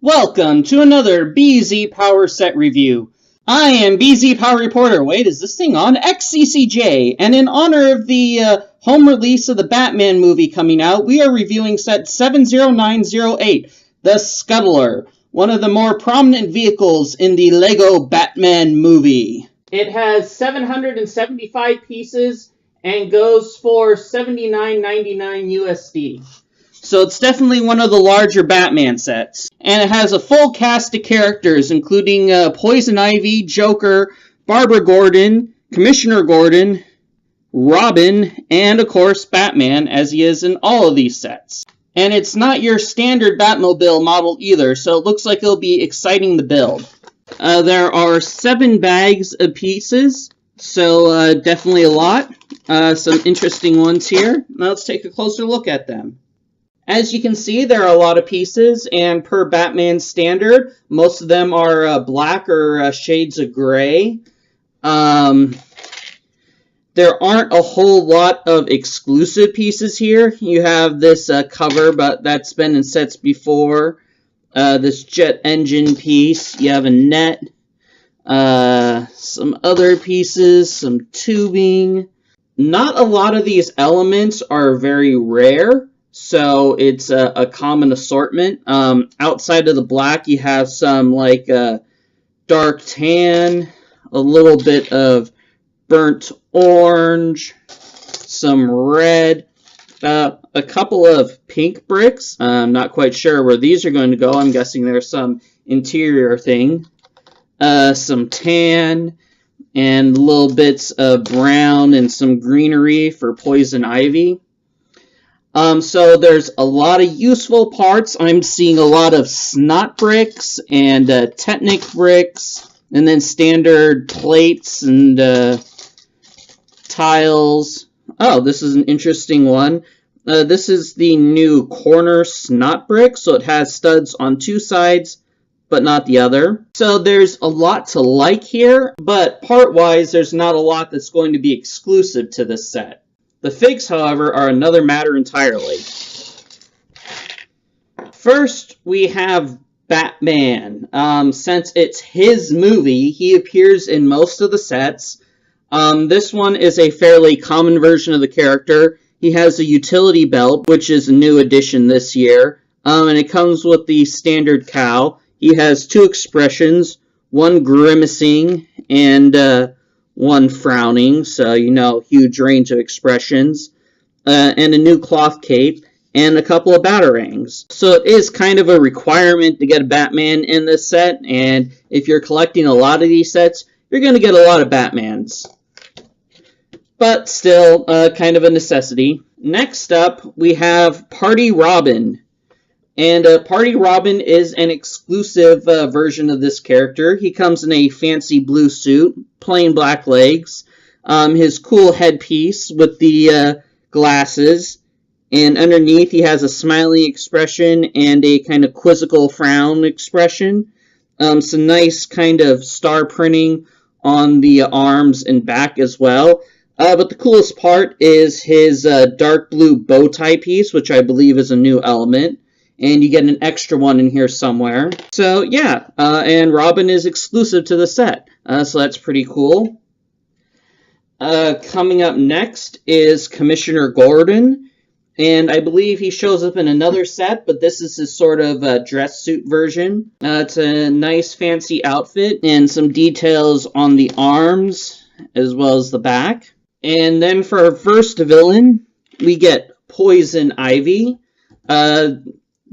Welcome to another BZPower set review. I am BZPower reporter. Wait, is this thing on? Xccj. And in honor of the home release of the Batman movie coming out, we are reviewing set 70908, the Scuttler, one of the more prominent vehicles in the Lego Batman movie. It has 775 pieces and goes for $79.99 USD. So it's definitely one of the larger Batman sets. And it has a full cast of characters, including Poison Ivy, Joker, Barbara Gordon, Commissioner Gordon, Robin, and of course Batman, as he is in all of these sets. And it's not your standard Batmobile model either, so it looks like it'll be exciting to build. There are 7 bags of pieces, so definitely a lot. Some interesting ones here. Now let's take a closer look at them. As you can see, there are a lot of pieces, and per Batman's standard, most of them are black or shades of gray. There aren't a whole lot of exclusive pieces here. You have this cover, but that's been in sets before. This jet engine piece. You have a net. Some other pieces, some tubing. Not a lot of these elements are very rare. So it's a common assortment. Outside of the black, you have some like dark tan, a little bit of burnt orange, some red, a couple of pink bricks. I'm not quite sure where these are going to go. I'm guessing there's some interior thing. Some tan, and little bits of brown and some greenery for Poison Ivy. So there's a lot of useful parts. I'm seeing a lot of snot bricks and Technic bricks, and then standard plates and tiles. Oh, this is an interesting one. This is the new corner snot brick, so it has studs on 2 sides, but not the other. So there's a lot to like here, but part-wise, there's not a lot that's going to be exclusive to this set. The figs, however, are another matter entirely. First, we have Batman. Since it's his movie, he appears in most of the sets. This one is a fairly common version of the character. He has a utility belt, which is a new addition this year. And it comes with the standard cowl. He has 2 expressions, one grimacing and one frowning, so you know, huge range of expressions, and a new cloth cape, and a couple of batarangs. So it is kind of a requirement to get a Batman in this set, and if you're collecting a lot of these sets, you're going to get a lot of Batmans. But still, kind of a necessity. Next up, we have Party Robin. And Party Robin is an exclusive version of this character. He comes in a fancy blue suit, plain black legs, his cool headpiece with the glasses, and underneath he has a smiling expression and a kind of quizzical frown expression. Some nice kind of star printing on the arms and back as well. But the coolest part is his dark blue bow tie piece, which I believe is a new element. And you get an extra one in here somewhere. So yeah, and Robin is exclusive to the set. So that's pretty cool. Coming up next is Commissioner Gordon. And I believe he shows up in another set, but this is his sort of dress suit version. It's a nice fancy outfit and some details on the arms as well as the back. And then for our first villain, we get Poison Ivy.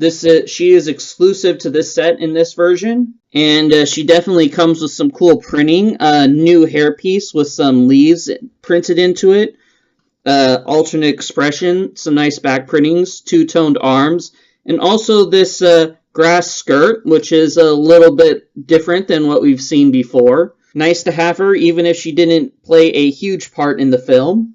She is exclusive to this set in this version, and she definitely comes with some cool printing. New hairpiece with some leaves printed into it, alternate expression, some nice back printings, 2-toned arms, and also this grass skirt, which is a little bit different than what we've seen before. Nice to have her, even if she didn't play a huge part in the film.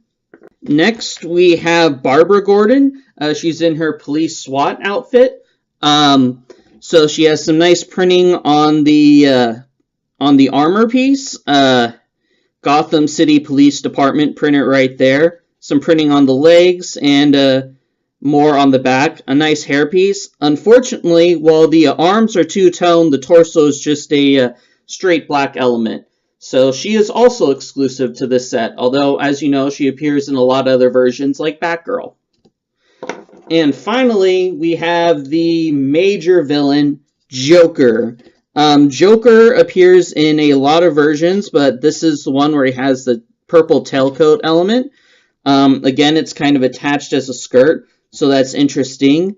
Next, we have Barbara Gordon. She's in her police SWAT outfit. So she has some nice printing on the armor piece. Gotham City Police Department printed right there. Some printing on the legs and more on the back, a nice hairpiece. Unfortunately, while the arms are two-tone, the torso is just a straight black element. So she is also exclusive to this set, although, as you know, she appears in a lot of other versions like Batgirl. And finally, we have the major villain, Joker. Joker appears in a lot of versions, but this is the one where he has the purple tailcoat element. Again, it's kind of attached as a skirt, so that's interesting.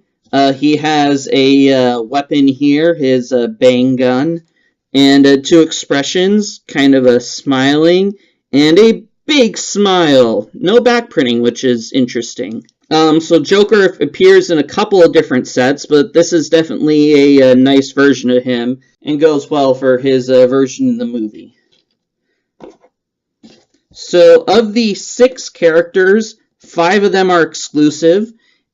He has a weapon here, his bang gun, and two expressions, kind of a smiling and a big smile. No backprinting, which is interesting. So Joker appears in a couple of different sets, but this is definitely a nice version of him and goes well for his version in the movie. So of the 6 characters, 5 of them are exclusive,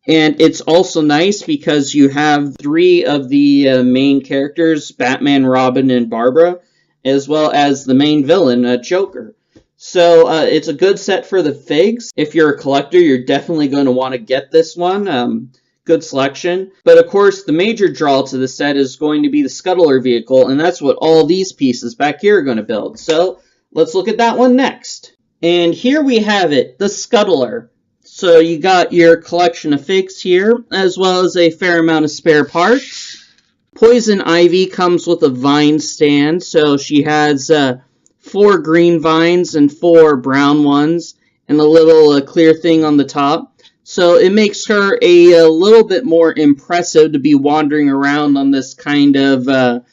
and it's also nice because you have 3 of the main characters, Batman, Robin, and Barbara, as well as the main villain, Joker. So it's a good set for the figs. If you're a collector, you're definitely going to want to get this one. Good selection. But of course, the major draw to the set is going to be the Scuttler vehicle, and that's what all these pieces back here are going to build. So let's look at that one next. And here we have it, the Scuttler. So you got your collection of figs here, as well as a fair amount of spare parts. Poison Ivy comes with a vine stand, so she has 4 green vines and 4 brown ones, and a little clear thing on the top. So it makes her a little bit more impressive to be wandering around on this kind of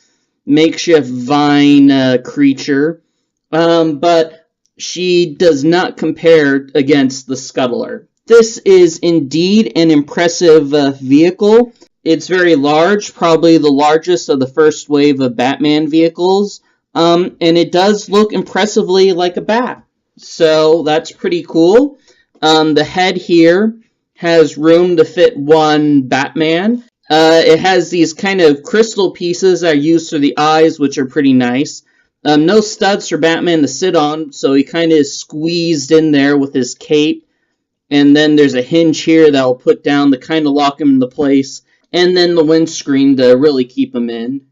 makeshift vine creature. But she does not compare against the Scuttler. This is indeed an impressive vehicle. It's very large, probably the largest of the first wave of Batman vehicles. And it does look impressively like a bat. So that's pretty cool. The head here has room to fit one Batman. It has these kind of crystal pieces that are used for the eyes, which are pretty nice. No studs for Batman to sit on, so he kind of is squeezed in there with his cape. And then there's a hinge here that will put down to kind of lock him into place. And then the windscreen to really keep him in.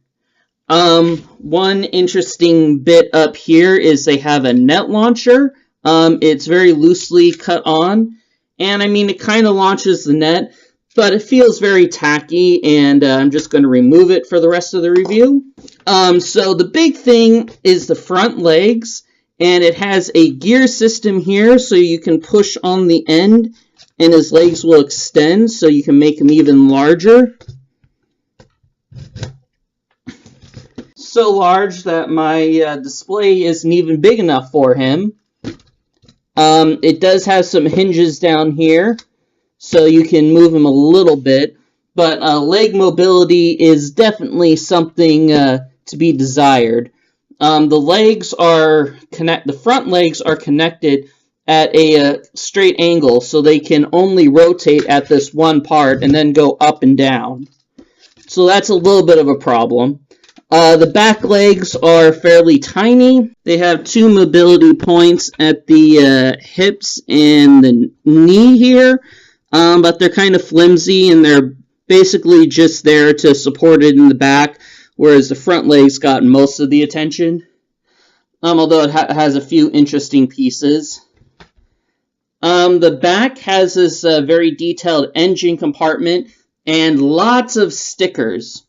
One interesting bit up here is they have a net launcher. It's very loosely cut on. And I mean, it kind of launches the net, but it feels very tacky, and I'm just going to remove it for the rest of the review. So the big thing is the front legs, and it has a gear system here, so you can push on the end, and his legs will extend, so you can make him even larger. So large that my display isn't even big enough for him. It does have some hinges down here, so you can move him a little bit, but leg mobility is definitely something to be desired. The front legs are connected at a straight angle, so they can only rotate at this one part and then go up and down. So that's a little bit of a problem. The back legs are fairly tiny. They have 2 mobility points at the hips and the knee here, but they're kind of flimsy, and they're basically just there to support it in the back, whereas the front legs got most of the attention, although it has a few interesting pieces. The back has this very detailed engine compartment and lots of stickers.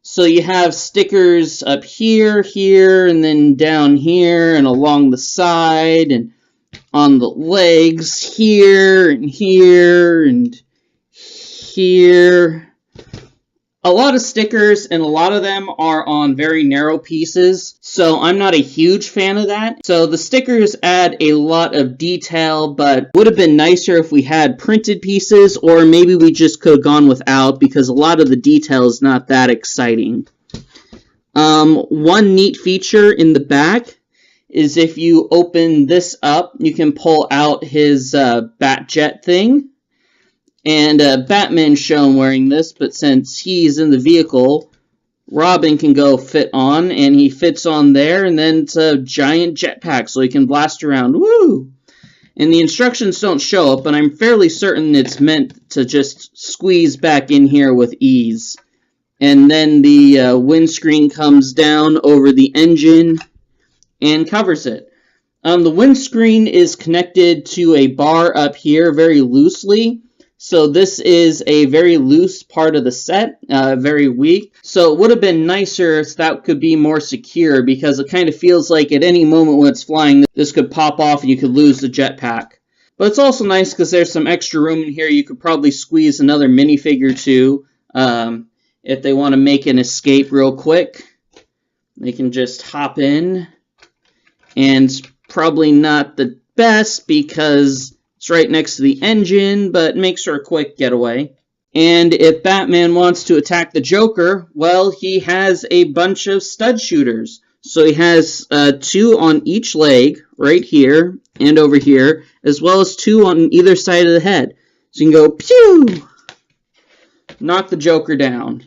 So you have stickers up here, here, and then down here, and along the side, and on the legs, here, and here, and here. A lot of stickers, and a lot of them are on very narrow pieces, so I'm not a huge fan of that. So the stickers add a lot of detail, but would have been nicer if we had printed pieces, or maybe we just could have gone without, because a lot of the detail is not that exciting. One neat feature in the back is if you open this up, you can pull out his bat jet thing. And Batman's shown wearing this, but since he's in the vehicle, Robin can go fit on, and he fits on there, and then it's a giant jetpack, so he can blast around. Woo! And the instructions don't show up, but I'm fairly certain it's meant to just squeeze back in here with ease. And then the windscreen comes down over the engine and covers it. The windscreen is connected to a bar up here very loosely. So this is a very loose part of the set, very weak. So it would have been nicer if that could be more secure, because it kind of feels like at any moment when it's flying, this could pop off and you could lose the jetpack. But it's also nice because there's some extra room in here. You could probably squeeze another minifigure too, if they want to make an escape real quick. They can just hop in, and it's probably not the best because it's right next to the engine, but makes for a quick getaway. And if Batman wants to attack the Joker, well, he has a bunch of stud shooters. So he has 2 on each leg, right here and over here, as well as 2 on either side of the head. So you can go, pew! Knock the Joker down.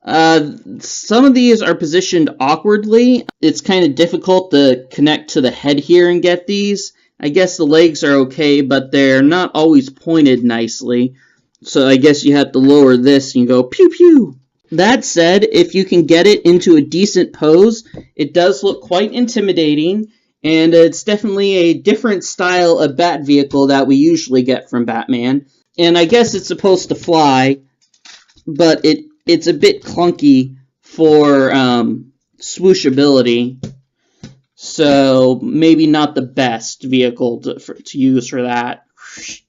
Some of these are positioned awkwardly. It's kind of difficult to connect to the head here and get these. I guess the legs are okay, but they're not always pointed nicely. So I guess you have to lower this and go pew pew. That said, if you can get it into a decent pose, it does look quite intimidating, and it's definitely a different style of bat vehicle that we usually get from Batman. And I guess it's supposed to fly, but it's a bit clunky for swooshability. So maybe not the best vehicle to use for that.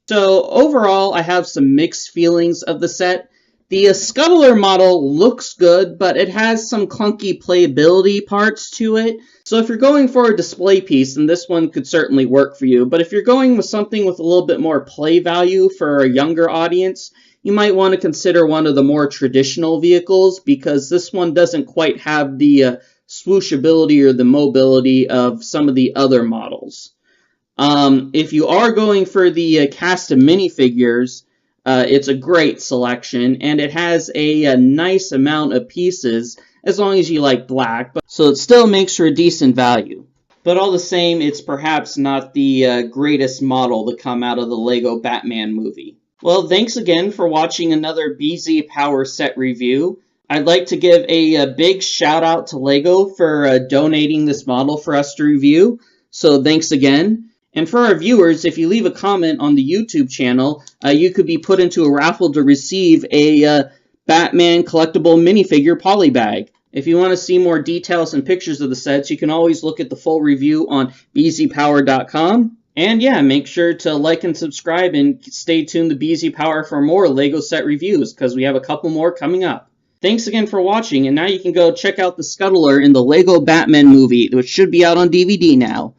So overall, I have some mixed feelings of the set. The Scuttler model looks good, but it has some clunky playability parts to it. So if you're going for a display piece, then this one could certainly work for you. But if you're going with something with a little bit more play value for a younger audience, you might want to consider one of the more traditional vehicles, because this one doesn't quite have the swooshability or the mobility of some of the other models. If you are going for the cast of minifigures, it's a great selection, and it has a nice amount of pieces, as long as you like black, so it still makes for a decent value. But all the same, it's perhaps not the greatest model to come out of the LEGO Batman movie. Well, thanks again for watching another BZPower set review. I'd like to give a big shout out to LEGO for donating this model for us to review, so thanks again. And for our viewers, if you leave a comment on the YouTube channel, you could be put into a raffle to receive a Batman collectible minifigure polybag. If you want to see more details and pictures of the sets, you can always look at the full review on BZPower.com. And yeah, make sure to like and subscribe and stay tuned to BZPower for more LEGO set reviews, because we have a couple more coming up. Thanks again for watching, and now you can go check out the Scuttler in the LEGO Batman movie, which should be out on DVD now.